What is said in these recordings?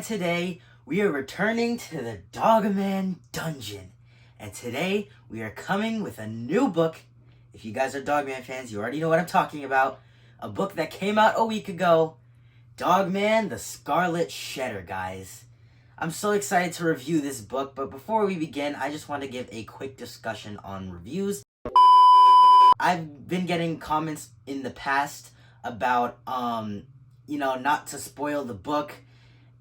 And today we are returning to the Dogman dungeon. And today we are coming with a new book. If you guys are Dogman fans, you already know what I'm talking about. A book that came out a week ago. Dogman, the Scarlet Shedder, guys. I'm so excited to review this book, but before we begin, I just want to give a quick discussion on reviews. I've been getting comments in the past about, not to spoil the book.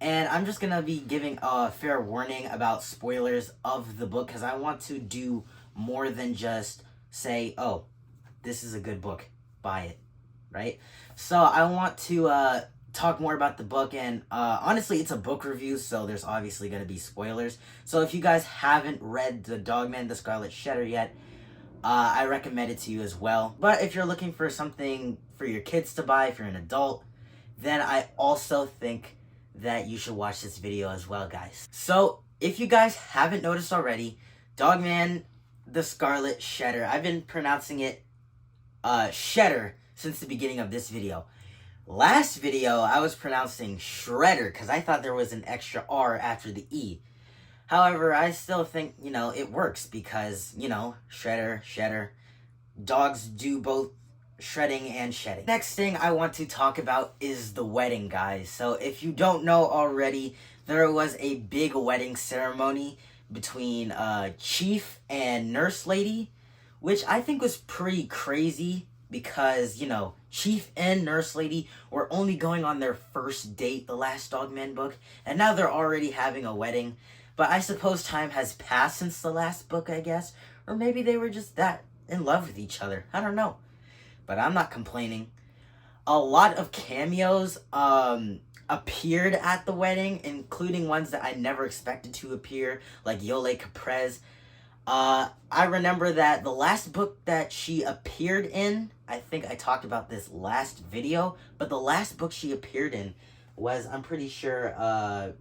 And I'm just going to be giving a fair warning about spoilers of the book because I want to do more than just say, oh, this is a good book, buy it, right? So I want to talk more about the book, and honestly, it's a book review, so there's obviously going to be spoilers. So if you guys haven't read the Dogman, the Scarlet Shedder yet, I recommend it to you as well. But if you're looking for something for your kids to buy, if you're an adult, then I also think that you should watch this video as well, guys. So if you guys haven't noticed already, Dogman, the Scarlet Shedder, I've been pronouncing it Shedder since the beginning of this video. Last video, I was pronouncing Shredder because I thought there was an extra R after the E. However, I still think, it works because, Shredder, Shedder. Dogs do both shredding and shedding. Next thing I want to talk about is the wedding, guys. So if you don't know already, there was a big wedding ceremony between Chief and Nurse Lady, which I think was pretty crazy because, Chief and Nurse Lady were only going on their first date, the last Dogman book, and now they're already having a wedding. But I suppose time has passed since the last book, I guess. Or maybe they were just that in love with each other. I don't know. But I'm not complaining. A lot of cameos appeared at the wedding, including ones that I never expected to appear, like Yole Caprez. I remember that the last book that she appeared in, I think I talked about this last video, but the last book she appeared in was, I'm pretty sure,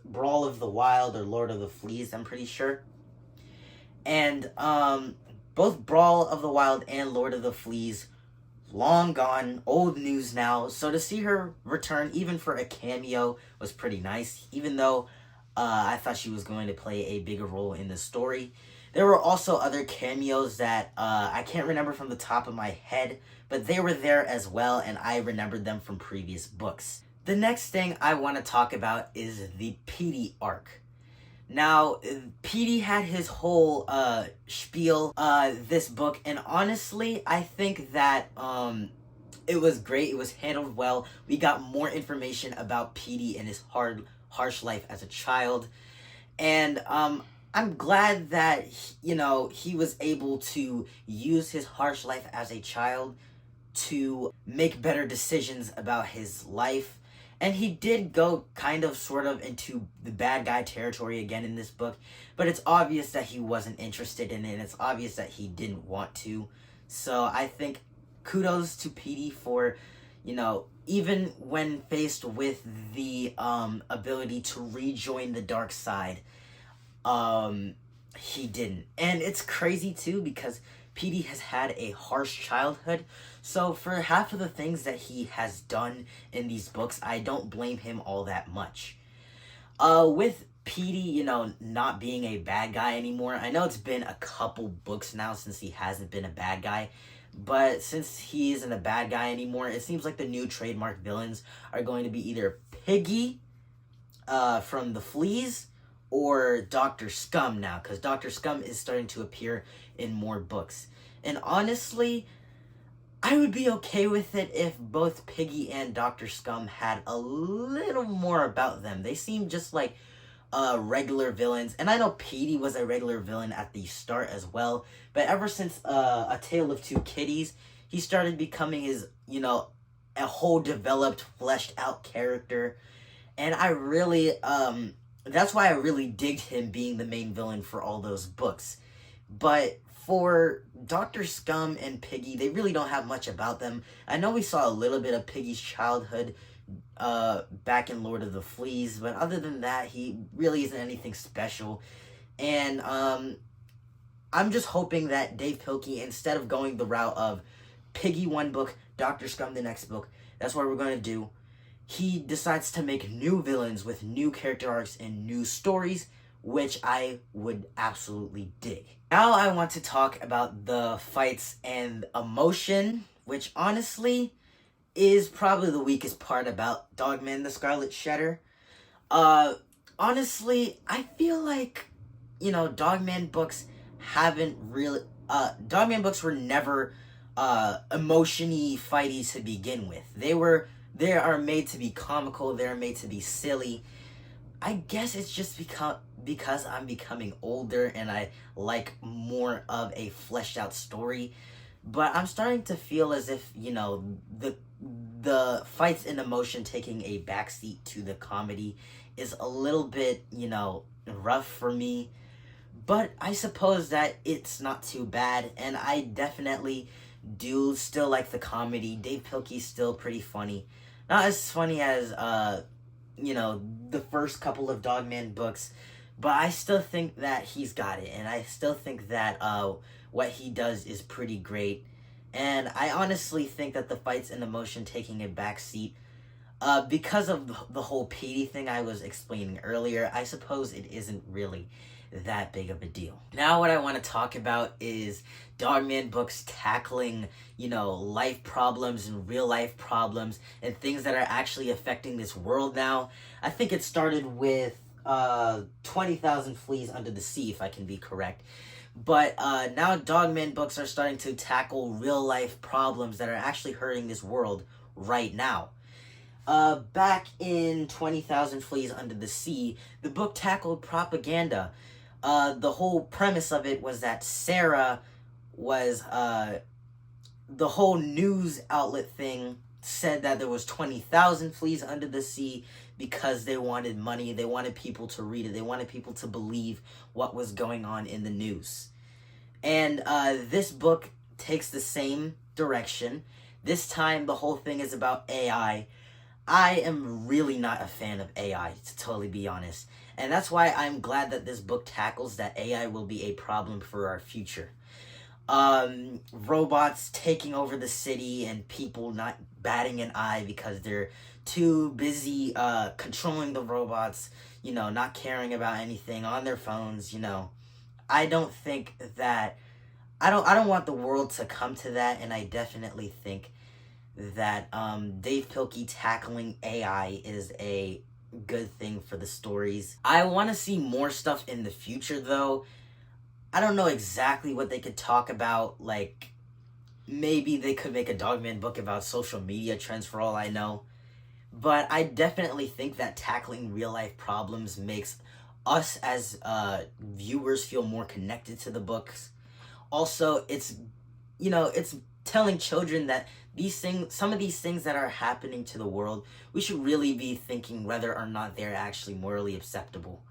Brawl of the Wild or Lord of the Fleas, I'm pretty sure. And both Brawl of the Wild and Lord of the Fleas, long gone, old news now. So to see her return, even for a cameo, was pretty nice. Even though I thought she was going to play a bigger role in the story. There were also other cameos that I can't remember from the top of my head, but they were there as well, and I remembered them from previous books. The next thing I want to talk about is the Petey arc. Now, Petey had his whole spiel this book, and honestly, I think that it was great. It was handled well. We got more information about Petey and his harsh life as a child, and I'm glad that he was able to use his harsh life as a child to make better decisions about his life. And he did go kind of sort of into the bad guy territory again in this book. But it's obvious that he wasn't interested in it. And it's obvious that he didn't want to. So I think kudos to Petey for, even when faced with the ability to rejoin the dark side, he didn't. And it's crazy too because Petey has had a harsh childhood, so for half of the things that he has done in these books, I don't blame him all that much. With Petey, not being a bad guy anymore, I know it's been a couple books now since he hasn't been a bad guy, but since he isn't a bad guy anymore, it seems like the new trademark villains are going to be either Piggy from the Fleas, or Dr. Scum now, because Dr. Scum is starting to appear in more books. And honestly, I would be okay with it if both Piggy and Dr. Scum had a little more about them. They seem just like regular villains. And I know Petey was a regular villain at the start as well, but ever since A Tale of Two Kitties, he started becoming his, a whole developed, fleshed out character. And I really, that's why I really digged him being the main villain for all those books. But for Dr. Scum and Piggy, they really don't have much about them. I know we saw a little bit of Piggy's childhood back in Lord of the Fleas, but other than that, he really isn't anything special. And I'm just hoping that Dave Pilkey, instead of going the route of Piggy one book, Dr. Scum the next book, that's what we're going to do. he decides to make new villains with new character arcs and new stories, which I would absolutely dig. Now I want to talk about the fights and emotion, which honestly is probably the weakest part about Dogman the Scarlet Shedder. Honestly, I feel like, Dogman books haven't really, Dogman books were never, emotion-y, fighty to begin with. They are made to be comical, they're made to be silly. I guess it's just because I'm becoming older and I like more of a fleshed out story. But I'm starting to feel as if, the fights and emotion taking a backseat to the comedy is a little bit, rough for me. But I suppose that it's not too bad, and I definitely do still like the comedy. Dave Pilkey's still pretty funny. Not as funny as, the first couple of Dogman books, but I still think that he's got it, and I still think that what he does is pretty great. And I honestly think that the fights and emotion taking a backseat, because of the whole Petey thing I was explaining earlier, I suppose it isn't really that big of a deal. Now what I want to talk about is Dogman books tackling, life problems and real life problems and things that are actually affecting this world now. I think it started with 20,000 Fleas Under the Sea, if I can be correct. But now Dogman books are starting to tackle real life problems that are actually hurting this world right now. Back in 20,000 Fleas Under the Sea, the book tackled propaganda. The whole premise of it was that Sarah was, the whole news outlet thing said that there was 20,000 fleas under the sea because they wanted money, they wanted people to read it, they wanted people to believe what was going on in the news. And this book takes the same direction. This time the whole thing is about AI. I am really not a fan of AI, to totally be honest. And that's why I'm glad that this book tackles that AI will be a problem for our future. Robots taking over the city and people not batting an eye because they're too busy controlling the robots, not caring about anything on their phones, I don't think that I don't want the world to come to that, and I definitely think that Dave Pilkey tackling AI is a good thing for the stories. I want to see more stuff in the future, though. I don't know exactly what they could talk about. Like, maybe they could make a Dogman book about social media trends for all I know. But I definitely think that tackling real life problems makes us as viewers feel more connected to the books. Also, it's telling children that some of these things that are happening to the world, we should really be thinking whether or not they're actually morally acceptable.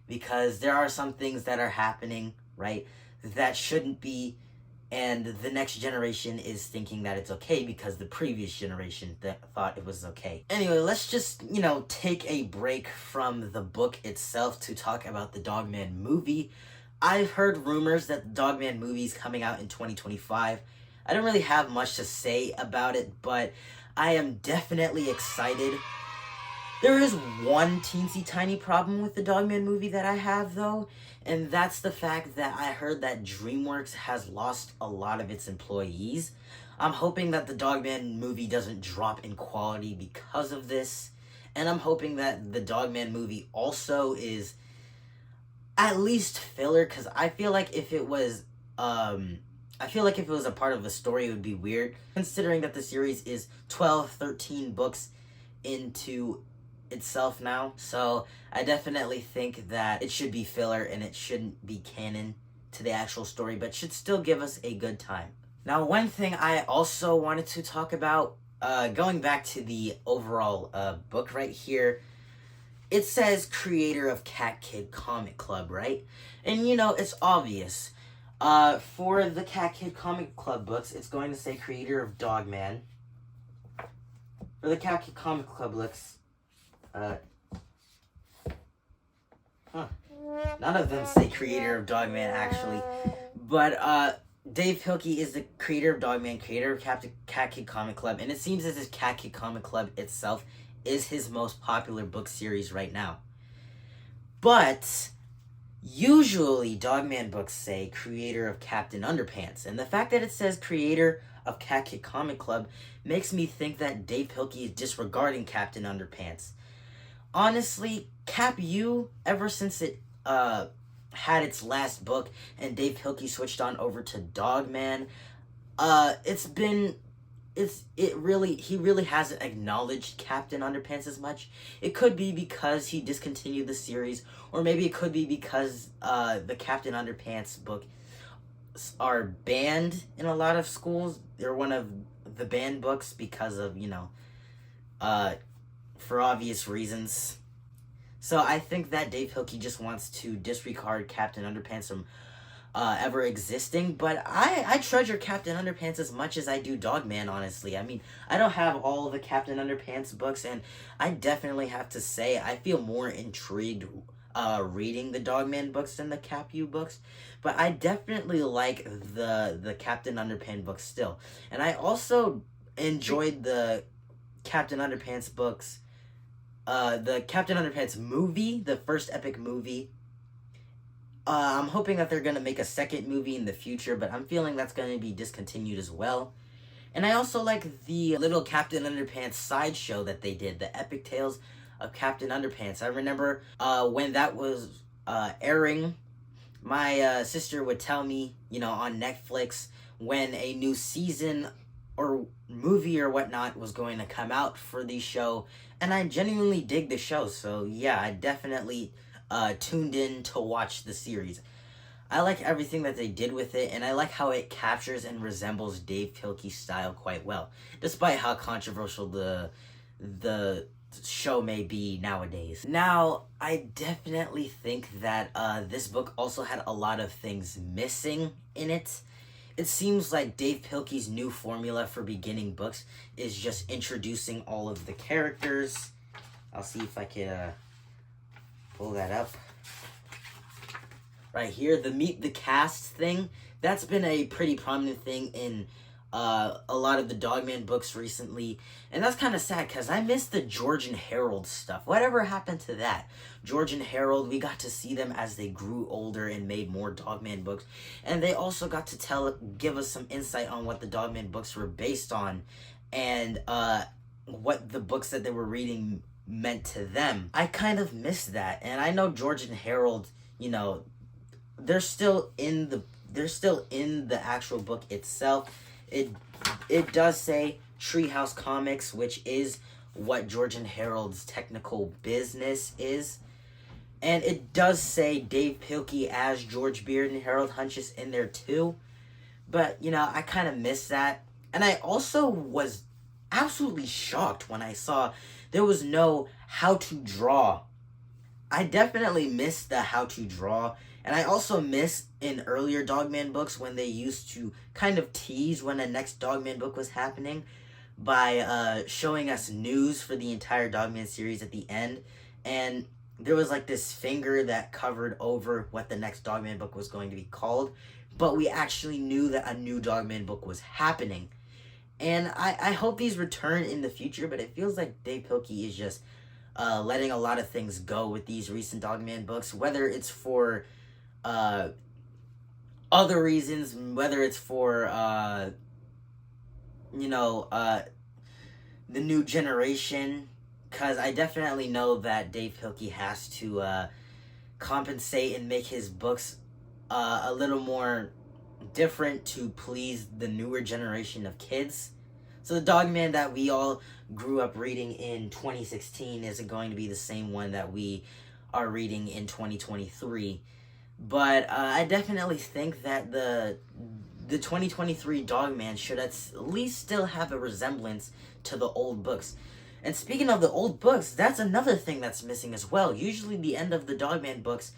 Because there are some things that are happening, right, that shouldn't be, and the next generation is thinking that it's okay because the previous generation thought it was okay. Anyway, let's just, take a break from the book itself to talk about the Dogman movie. I've heard rumors that the Dogman movie is coming out in 2025. I don't really have much to say about it, but I am definitely excited. There is one teensy tiny problem with the Dogman movie that I have, though, and that's the fact that I heard that DreamWorks has lost a lot of its employees. I'm hoping that the Dogman movie doesn't drop in quality because of this, and I'm hoping that the Dogman movie also is at least filler, because I feel like if it was a part of the story, it would be weird, considering that the series is 12, 13 books into itself now. So I definitely think that it should be filler and it shouldn't be canon to the actual story, but should still give us a good time. Now, one thing I also wanted to talk about, going back to the overall book right here, it says creator of Cat Kid Comic Club, right? And it's obvious. For the Cat Kid Comic Club books, it's going to say creator of Dogman. For the Cat Kid Comic Club books, none of them say creator of Dogman, actually. But, Dave Pilkey is the creator of Dogman, creator of Cat Kid Comic Club, and it seems as if Cat Kid Comic Club itself is his most popular book series right now. But usually Dogman books say creator of Captain Underpants, and the fact that it says creator of Cat Kid Comic Club makes me think that Dave Pilkey is disregarding Captain Underpants. Honestly, Cap U, ever since it had its last book and Dave Pilkey switched on over to Dogman, he really hasn't acknowledged Captain Underpants as much. It could be because he discontinued the series, or maybe it could be because the Captain Underpants books are banned in a lot of schools. They're one of the banned books because of, for obvious reasons. So I think that Dave Pilkey just wants to disregard Captain Underpants from ever existing, but I treasure Captain Underpants as much as I do Dogman, honestly. I mean, I don't have all of the Captain Underpants books, and I definitely have to say I feel more intrigued reading the Dogman books than the Cap U books, but I definitely like the Captain Underpants books still. And I also enjoyed the Captain Underpants books, the Captain Underpants movie, the first epic movie. I'm hoping that they're going to make a second movie in the future, but I'm feeling that's going to be discontinued as well. And I also like the little Captain Underpants sideshow that they did, the Epic Tales of Captain Underpants. I remember when that was airing, my sister would tell me, on Netflix, when a new season or movie or whatnot was going to come out for the show, and I genuinely dig the show, so yeah, I definitely tuned in to watch the series. I like everything that they did with it, and I like how it captures and resembles Dave Pilkey's style quite well, despite how controversial the show may be nowadays. Now, I definitely think that this book also had a lot of things missing in it. It seems like Dave Pilkey's new formula for beginning books is just introducing all of the characters. I'll see if I can pull that up. Right here, the meet the cast thing. That's been a pretty prominent thing in a lot of the Dogman books recently. And that's kind of sad because I missed the George and Harold stuff. Whatever happened to that? George and Harold, we got to see them as they grew older and made more Dogman books. And they also got to give us some insight on what the Dogman books were based on and what the books that they were reading meant to them. I kind of missed that. And I know George and Harold, they're still in the actual book itself. It does say Treehouse Comics, which is what George and Harold's technical business is. And it does say Dave Pilkey as George Beard and Harold Hunches in there too. But, I kind of missed that. And I also was absolutely shocked when I saw there was no how to draw. I definitely missed the how to draw. And I also miss in earlier Dogman books when they used to kind of tease when a next Dogman book was happening by showing us news for the entire Dogman series at the end. And there was like this finger that covered over what the next Dogman book was going to be called. But we actually knew that a new Dogman book was happening. And I hope these return in the future, but it feels like Dave Pilkey is just letting a lot of things go with these recent Dogman books, whether it's for other reasons, whether it's for the new generation, because I definitely know that Dave Pilkey has to compensate and make his books a little more different to please the newer generation of kids. So the Dogman that we all grew up reading in 2016 isn't going to be the same one that we are reading in 2023. But I definitely think that the 2023 Dogman should at least still have a resemblance to the old books. And speaking of the old books, that's another thing that's missing as well. Usually the end of the Dogman books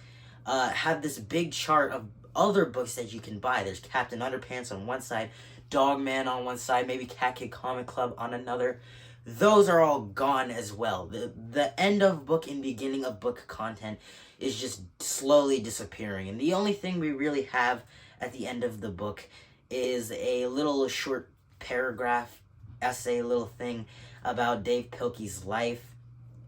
have this big chart of other books that you can buy. There's Captain Underpants on one side, Dogman on one side, maybe Cat Kid Comic Club on another. Those are all gone as well. The end of book and beginning of book content is just slowly disappearing. And the only thing we really have at the end of the book is a little short paragraph, essay, little thing about Dave Pilkey's life.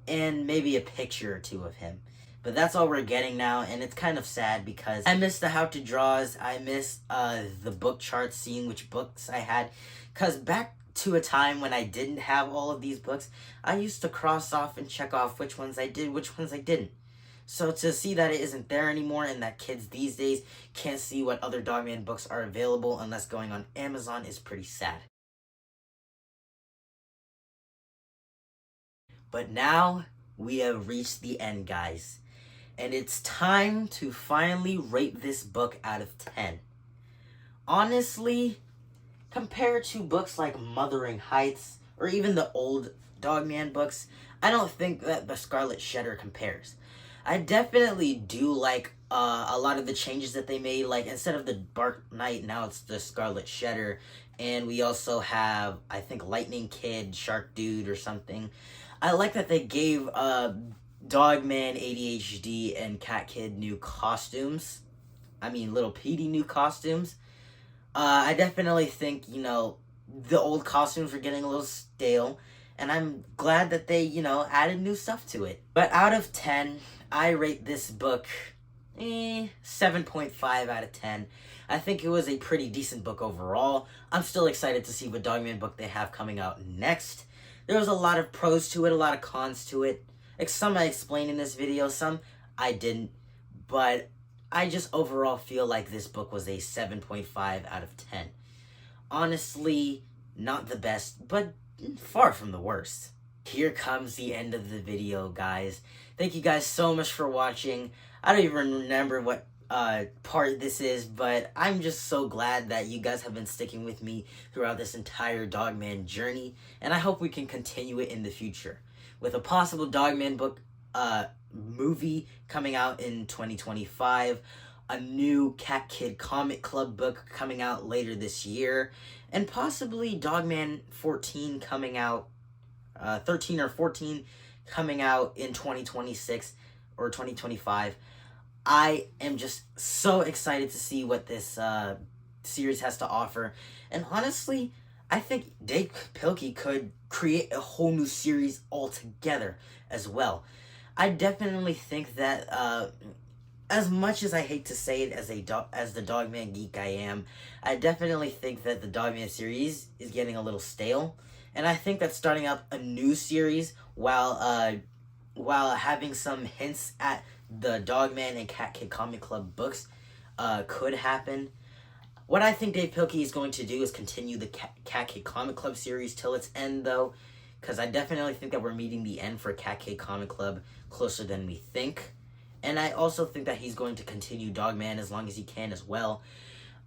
and maybe a picture or two of him. But that's all we're getting now, and it's kind of sad because I miss the how to draws. I miss the book charts, seeing which books I had. Because back to a time when I didn't have all of these books, I used to cross off and check off which ones I did, which ones I didn't. So to see that it isn't there anymore and that kids these days can't see what other Dogman books are available unless going on Amazon is pretty sad. But now we have reached the end, guys. And it's time to finally rate this book out of 10. Honestly, compared to books like Wuthering Heights or even the old Dogman books, I don't think that the Scarlet Shedder compares. I definitely do like a lot of the changes that they made. Like, instead of the Dark Knight, now it's the Scarlet Shedder. And we also have, I think, Lightning Kid, Shark Dude, or something. I like that they gave Dogman, ADHD, and Cat Kid new costumes. I mean, Little Petey new costumes. I definitely think, the old costumes were getting a little stale. And I'm glad that they, added new stuff to it. But out of 10, I rate this book 7.5 out of 10. I think it was a pretty decent book overall. I'm still excited to see what Dogman book they have coming out next. There was a lot of pros to it, a lot of cons to it. Some I explained in this video, some I didn't. But I just overall feel like this book was a 7.5 out of 10. Honestly, not the best, but far from the worst. Here comes the end of the video, guys. Thank you guys so much for watching. I don't even remember what part this is, but I'm just so glad that you guys have been sticking with me throughout this entire Dogman journey, and I hope we can continue it in the future with a possible Dogman book movie coming out in 2025, a new Cat Kid Comic Club book coming out later this year, and possibly Dogman 14 coming out, 13 or 14 coming out in 2026 or 2025. I am just so excited to see what this series has to offer. And honestly, I think Dave Pilkey could create a whole new series altogether as well. I definitely think that, as much as I hate to say it as the Dogman geek I am, I definitely think that the Dogman series is getting a little stale. And I think that starting up a new series while having some hints at the Dogman and Cat Kid Comic Club books could happen. What I think Dave Pilkey is going to do is continue the Cat Kid Comic Club series till its end, though, because I definitely think that we're meeting the end for Cat Kid Comic Club closer than we think. And I also think that he's going to continue Dogman as long as he can as well.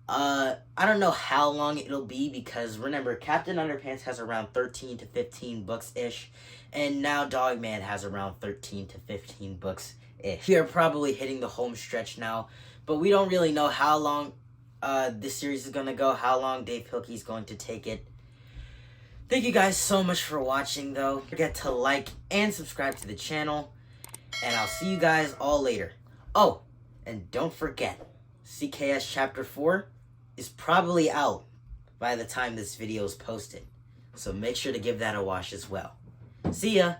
I don't know how long it'll be, because remember, Captain Underpants has around 13 to 15 books-ish, and now Dogman has around 13 to 15 books-ish. We are probably hitting the home stretch now, but we don't really know how long this series is going to go, how long Dave Pilkey is going to take it. Thank you guys so much for watching, though. Don't forget to like and subscribe to the channel, and I'll see you guys all later. Oh, and don't forget, CKS Chapter 4 is probably out by the time this video is posted, so make sure to give that a watch as well. See ya!